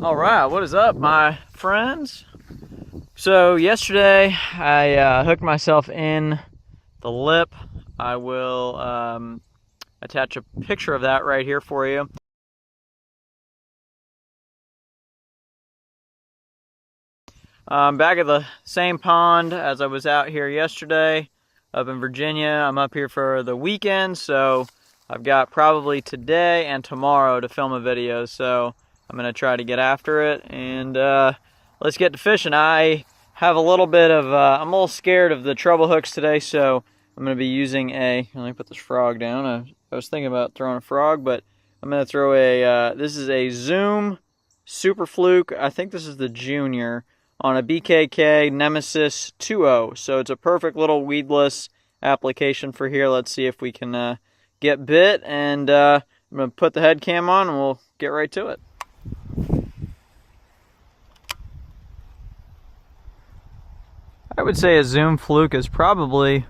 All right, what is up, my friends? So yesterday I hooked myself in the lip. I will attach a picture of that right here for you. Back at the same pond as I was out here yesterday up in Virginia. I'm up here for the weekend, so I've got probably today and tomorrow to film a video, so I'm going to try to get after it, and let's get to fishing. I have a little bit of, I'm a little scared of the treble hooks today, so I'm going to be using let me put this frog down. I was thinking about throwing a frog, but I'm going to throw this is a Zoom Super Fluke. I think this is the Junior on a BKK Nemesis 2.0. So it's a perfect little weedless application for here. Let's see if we can get bit, and I'm going to put the head cam on and we'll get right to it. I would say a Zoom Fluke is probably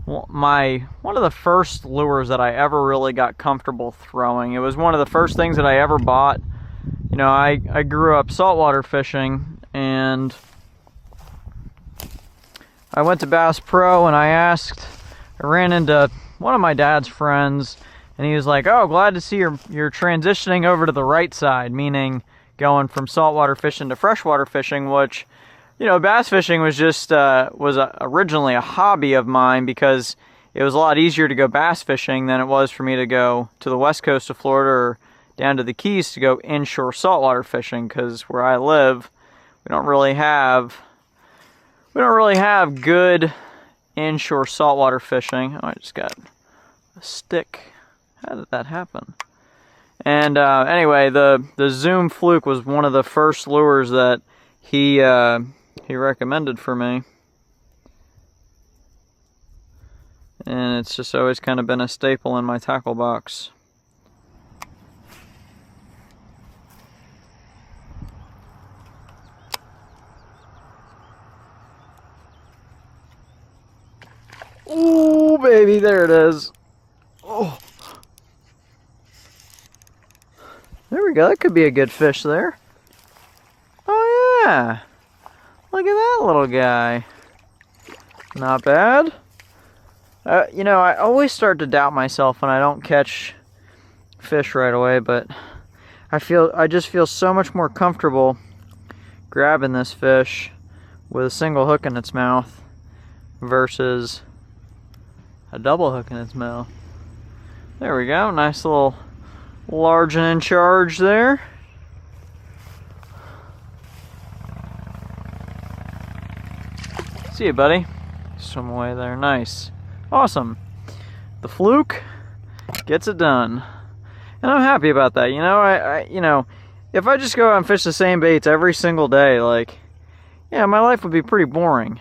one of the first lures that I ever really got comfortable throwing. It was one of the first things that I ever bought. You know, I grew up saltwater fishing, and I went to Bass Pro and I ran into one of my dad's friends, and he was like, "Oh, glad to see you're transitioning over to the right side," meaning going from saltwater fishing to freshwater fishing, which, you know, bass fishing was just originally a hobby of mine because it was a lot easier to go bass fishing than it was for me to go to the west coast of Florida or down to the Keys to go inshore saltwater fishing, because where I live, we don't really have good inshore saltwater fishing. Oh, I just got a stick. How did that happen? And anyway, the Zoom Fluke was one of the first lures that he recommended for me, and it's just always kind of been a staple in my tackle box. Oh, baby, there it is. Oh, there we go. That could be a good fish there. Oh, yeah. Look at that little guy. Not bad. You know, I always start to doubt myself when I don't catch fish right away, but I just feel so much more comfortable grabbing this fish with a single hook in its mouth versus a double hook in its mouth. There we go. Nice little large and in charge there. See you, buddy. Swim away there. Nice. Awesome. The Fluke gets it done. And I'm happy about that. You know, you know, if I just go out and fish the same baits every single day, like, yeah, my life would be pretty boring.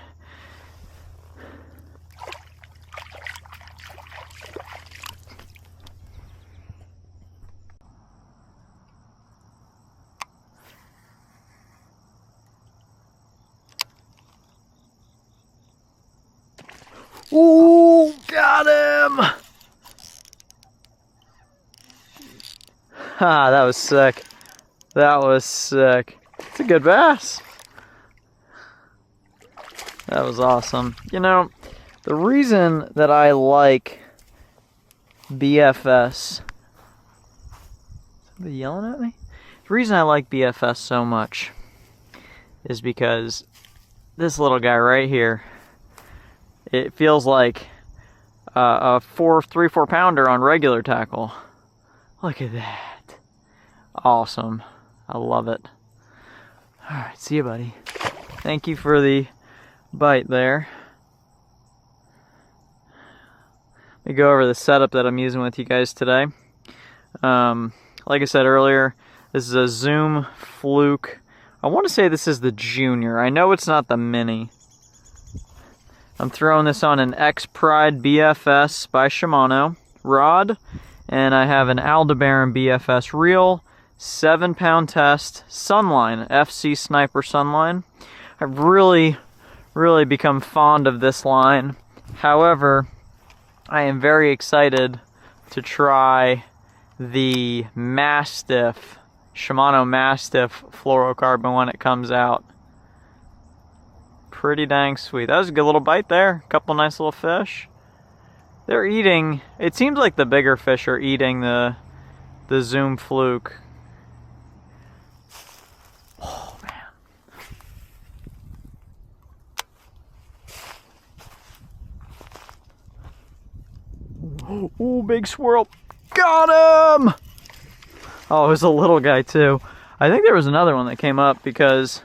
Ooh, got him! Ah, that was sick. That was sick. It's a good bass. That was awesome. You know, the reason that I like BFS... Somebody yelling at me? The reason I like BFS so much is because this little guy right here, it feels like a 3-4 pounder on regular tackle. Look at that. Awesome. I love it. Alright, see you, buddy. Thank you for the bite there. Let me go over the setup that I'm using with you guys today. Like I said earlier, this is a Zoom Fluke. I want to say this is the Junior. I know it's not the Mini. I'm throwing this on an Expride BFS by Shimano rod, and I have an Aldebaran BFS reel, 7-pound test, Sunline, FC Sniper Sunline. I've really become fond of this line. However, I am very excited to try the Mastiff Shimano Mastiff fluorocarbon when it comes out. Pretty dang sweet. That was a good little bite there. A couple nice little fish. They're eating, it seems like the bigger fish are eating the Zoom fluke. Oh man. Oh, big swirl. Got him! Oh, it was a little guy too. I think there was another one that came up because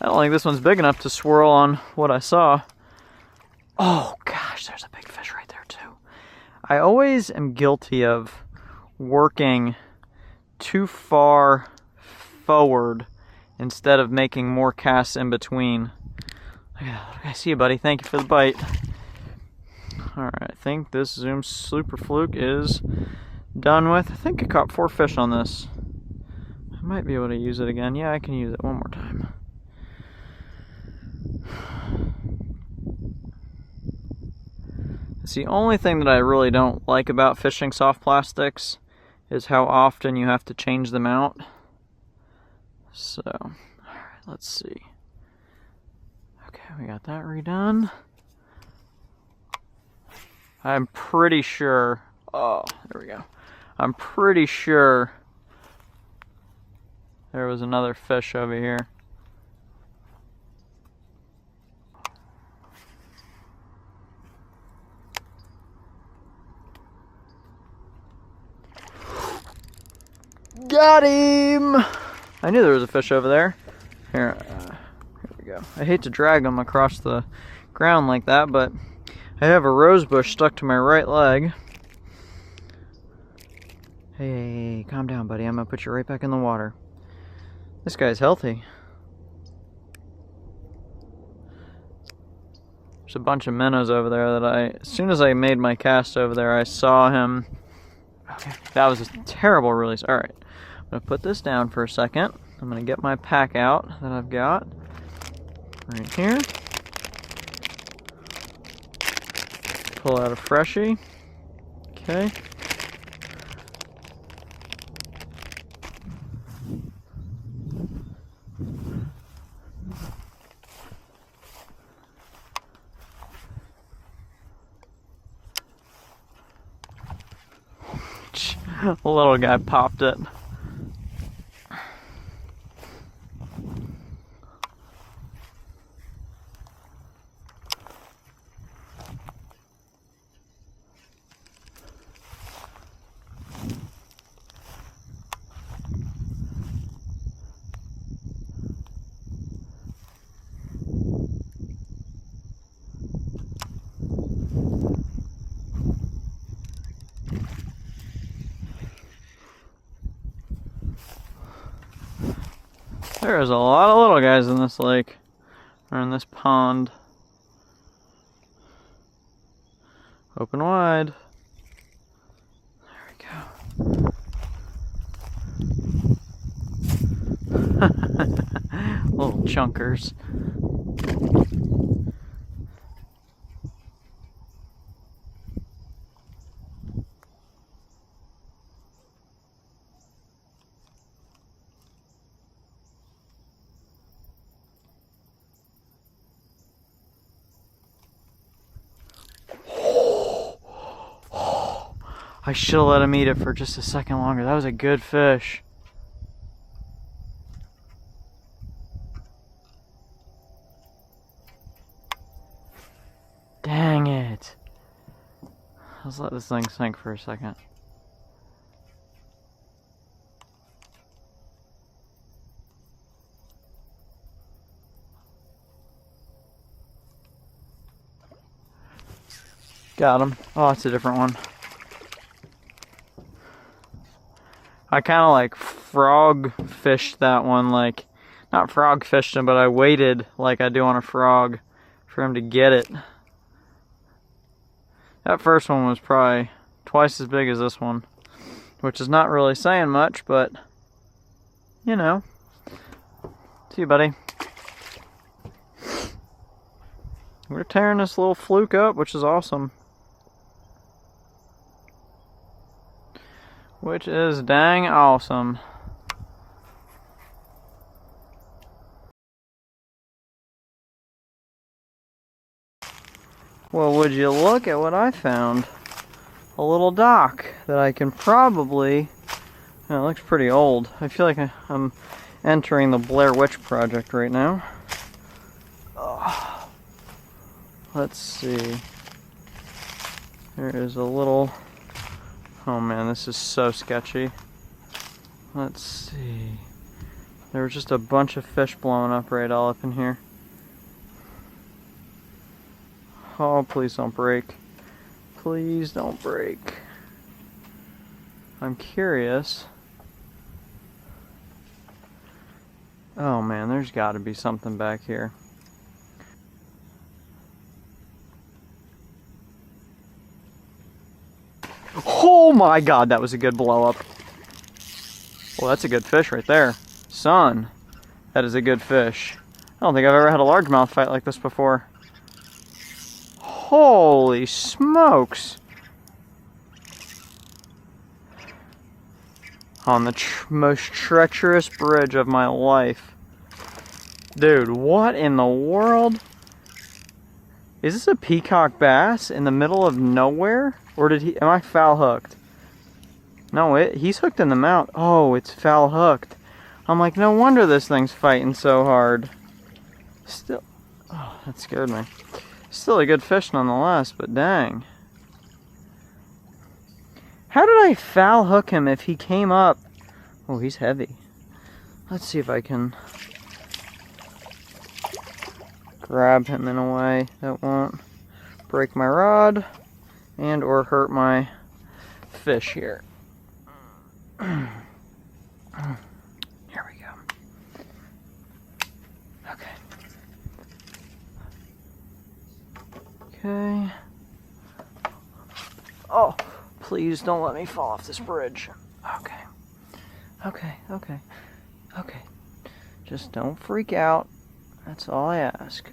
I don't think this one's big enough to swirl on what I saw. Oh gosh, there's a big fish right there too. I always am guilty of working too far forward instead of making more casts in between. I see you, buddy. Thank you for the bite. Alright, I think this Zoom Super Fluke is done with. I think I caught 4 fish on this. I might be able to use it again. Yeah, I can use it one more time. It's the only thing that I really don't like about fishing soft plastics is how often you have to change them out. So, alright, let's see. Okay, we got that redone. I'm pretty sure, oh, there we go. I'm pretty sure there was another fish over here. Got him! I knew there was a fish over there. Here we go. I hate to drag them across the ground like that, but I have a rose bush stuck to my right leg. Hey, calm down, buddy. I'm gonna put you right back in the water. This guy's healthy. There's a bunch of minnows over there that as soon as I made my cast over there, I saw him. Okay, that was a terrible release. All right, I'm gonna put this down for a second. I'm gonna get my pack out that I've got right here. Pull out a freshie. Okay. The little guy popped it. There is a lot of little guys in this lake, or in this pond. Open wide. There we go. Little chunkers. I should have let him eat it for just a second longer. That was a good fish. Dang it. Let's let this thing sink for a second. Got him. Oh, it's a different one. I kind of like frog fished that one, like, not frog fished him, but I waited like I do on a frog for him to get it. That first one was probably twice as big as this one, which is not really saying much, but, you know. See you, buddy. We're tearing this little fluke up, which is awesome. Which is dang awesome. Well, would you look at what I found? A little dock that I can probably... Oh, it looks pretty old. I feel like I'm entering the Blair Witch Project right now. Oh, let's see. There is a little... Oh man, this is so sketchy. Let's see. There was just a bunch of fish blowing up right all up in here. Oh, please don't break. Please don't break. I'm curious. Oh man, there's got to be something back here. Oh my god, that was a good blow up. Well, that's a good fish right there. Son, that is a good fish. I don't think I've ever had a largemouth fight like this before. Holy smokes! On the most treacherous bridge of my life. Dude, what in the world? Is this a peacock bass in the middle of nowhere? Or am I foul hooked? No, he's hooked in the mouth. Oh, it's foul hooked. I'm like, no wonder this thing's fighting so hard. Still, oh, that scared me. Still a good fish nonetheless, but dang. How did I foul hook him if he came up? Oh, he's heavy. Let's see if I can grab him in a way that won't break my rod and or hurt my fish here. Here we go. Okay. Okay. Oh, please don't let me fall off this bridge. Okay. Okay, okay, okay. Just don't freak out. That's all I ask.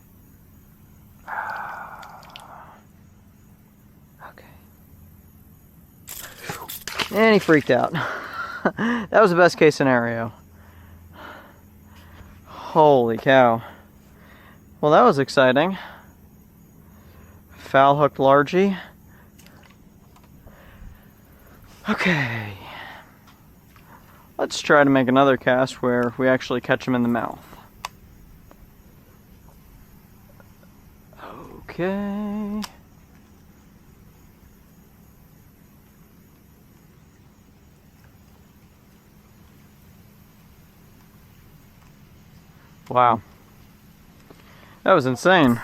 Okay. And he freaked out. That was the best case scenario. Holy cow. Well, that was exciting. Foul hooked largie. Okay. Let's try to make another cast where we actually catch him in the mouth. Okay. Wow. That was insane.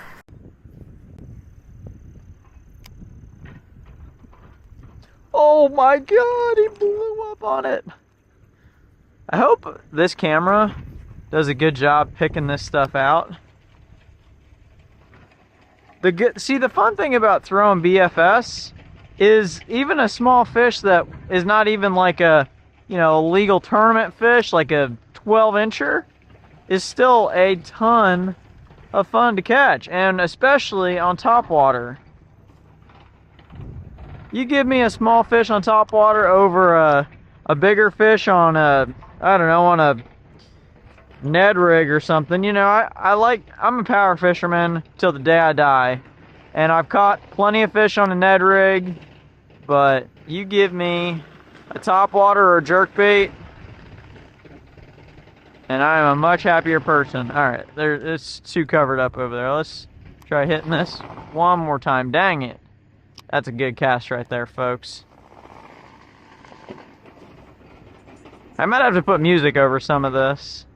Oh my god, he blew up on it. I hope this camera does a good job picking this stuff out. See, the fun thing about throwing BFS is even a small fish that is not even like a, you know, legal tournament fish, like a 12-incher, is still a ton of fun to catch, and especially on top water. You give me a small fish on top water over a bigger fish on a, I don't know, on a Ned rig or something. You know, I'm a power fisherman till the day I die, and I've caught plenty of fish on a Ned rig, but you give me a top water or a jerkbait, and I am a much happier person. All right, it's too covered up over there. Let's try hitting this one more time. Dang it. That's a good cast right there, folks. I might have to put music over some of this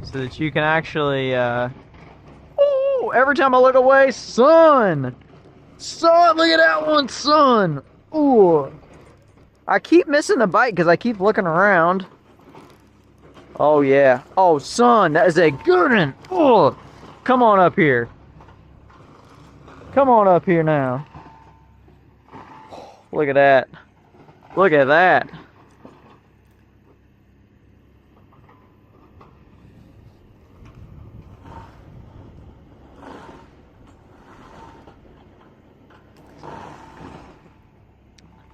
so that you can actually, oh, every time I look away, son! Son, look at that one, son! Ooh. I keep missing the bite because I keep looking around. Oh, yeah. Oh, son, that is a good one! Oh, come on up here. Come on up here now. Look at that. Look at that.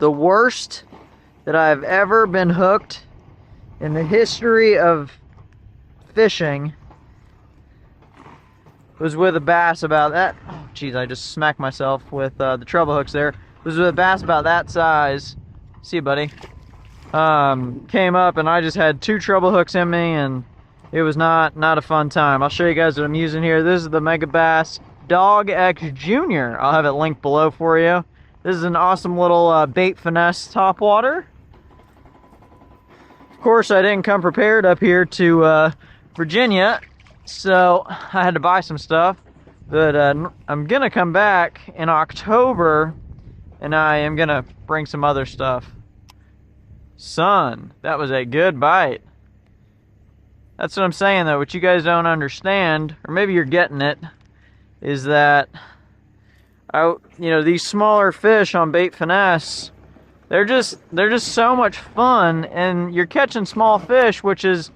The worst that I've ever been hooked in the history of fishing was with a bass about that. Oh, Jeez, I just smacked myself with the treble hooks there. This was a bass about that size. See you, buddy. Came up and I just had 2 treble hooks in me, and it was not a fun time. I'll show you guys what I'm using here. This is the Mega Bass Dog X Junior. I'll have it linked below for you. This is an awesome little bait finesse topwater. Of course, I didn't come prepared up here to Virginia, so I had to buy some stuff. But I'm gonna come back in October, and I am gonna bring some other stuff. Son, that was a good bite. That's what I'm saying, though. What you guys don't understand, or maybe you're getting it, is that these smaller fish on bait finesse, they're just so much fun, and you're catching small fish, which is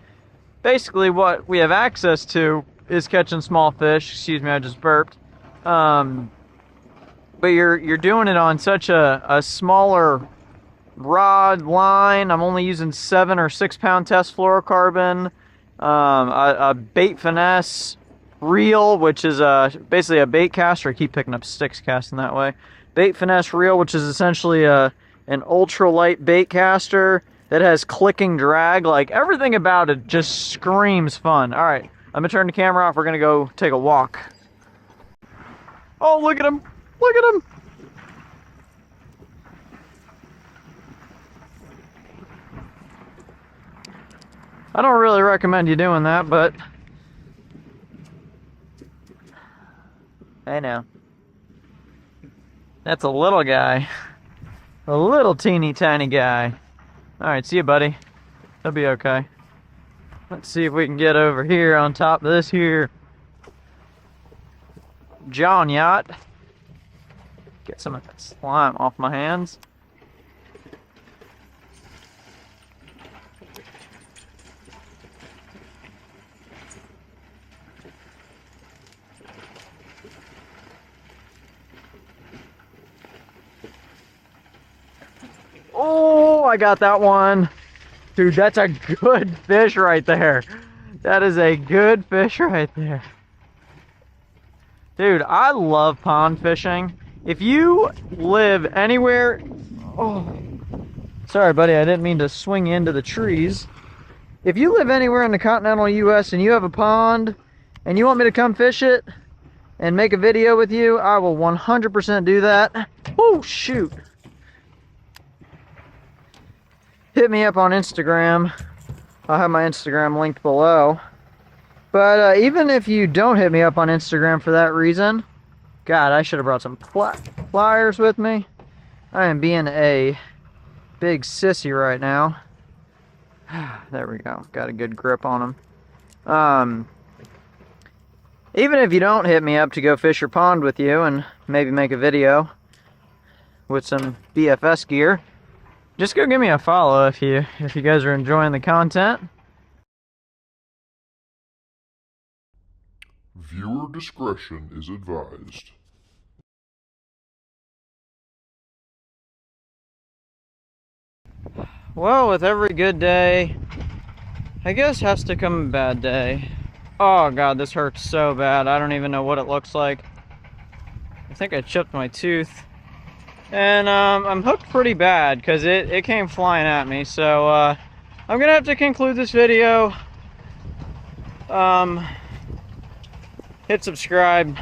basically what we have access to, is catching small fish. Excuse me, I just burped. But you're doing it on such a smaller rod, line. I'm only using 7 or 6 pound test fluorocarbon, a bait finesse reel, which is basically a bait caster. I keep picking up sticks casting that way. Bait finesse reel, which is essentially an ultralight bait caster that has clicking drag. Like, everything about it just screams fun. All right, I'm gonna turn the camera off. We're gonna go take a walk. Oh, look at him! Look at him! I don't really recommend you doing that, but hey now. That's a little guy. A little teeny tiny guy. Alright, see you, buddy. He'll be okay. Let's see if we can get over here on top of this here John yacht. Get some of that slime off my hands. Oh, I got that one. Dude, that's a good fish right there. That is a good fish right there. Dude, I love pond fishing. If you live anywhere... Oh, sorry, buddy, I didn't mean to swing into the trees. If you live anywhere in the continental U.S. and you have a pond and you want me to come fish it and make a video with you, I will 100% do that. Oh, shoot. Hit me up on Instagram. I'll have my Instagram linked below. But even if you don't hit me up on Instagram for that reason, God, I should have brought some pliers with me. I am being a big sissy right now. There we go. Got a good grip on them. Even if you don't hit me up to go fish your pond with you and maybe make a video with some BFS gear, just go give me a follow if you guys are enjoying the content. Viewer discretion is advised. Well, with every good day, I guess has to come a bad day. Oh God, this hurts so bad. I don't even know what it looks like. I think I chipped my tooth. And I'm hooked pretty bad because it came flying at me. So I'm gonna have to conclude this video. Hit subscribe.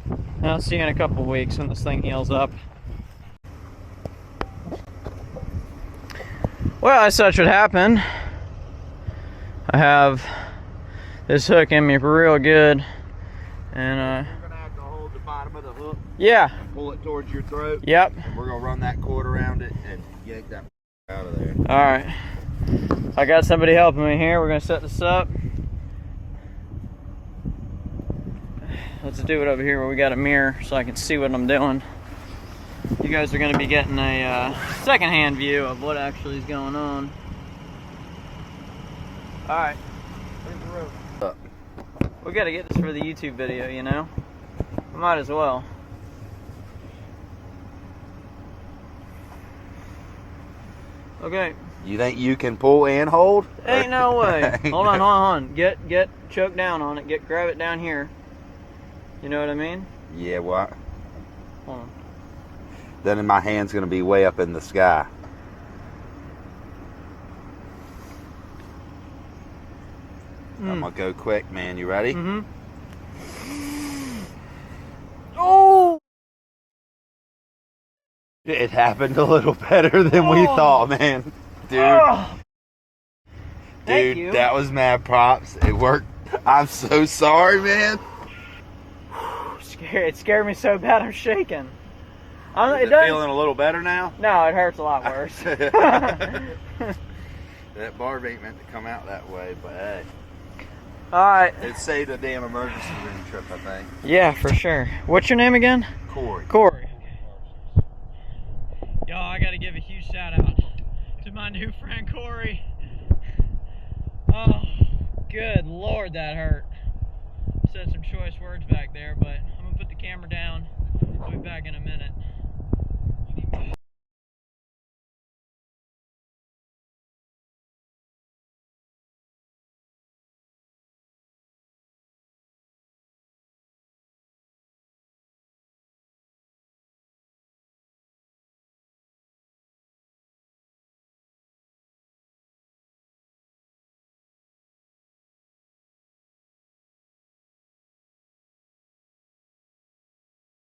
And I'll see you in a couple weeks when this thing heals up. Well, as such would happen, I have this hook in me for real good, and You're gonna have to hold the bottom of the hook. Yeah. Pull it towards your throat. Yep. We're gonna run that cord around it and yank that out of there. All right. I got somebody helping me here. We're gonna set this up. Let's do it over here where we got a mirror so I can see what I'm doing. You guys are going to be getting a second-hand view of what actually is going on. Alright. Where's the rope? We got to get this for the YouTube video, you know? We might as well. Okay. You think you can pull and hold? Ain't no way. Hold on. Get choked down on it. Grab it down here. You know what I mean? Yeah, what? Hold on. Then my hand's gonna be way up in the sky. I'm gonna go quick, man. You ready? Mm-hmm. Oh! It happened a little better than we thought, man. Dude. Oh. Thank Dude, you. that was mad props. It worked. I'm so sorry, man. It scared me so bad I'm shaking. Is it feeling a little better now? No, it hurts a lot worse. That barb ain't meant to come out that way, but hey. Alright. It saved a damn emergency room trip, I think. Yeah, for sure. What's your name again? Corey. Corey. Y'all, I gotta give a huge shout out to my new friend Corey. Oh, good Lord, that hurt. Said some choice words back there, but I'm gonna put the camera down. I'll be back in a minute.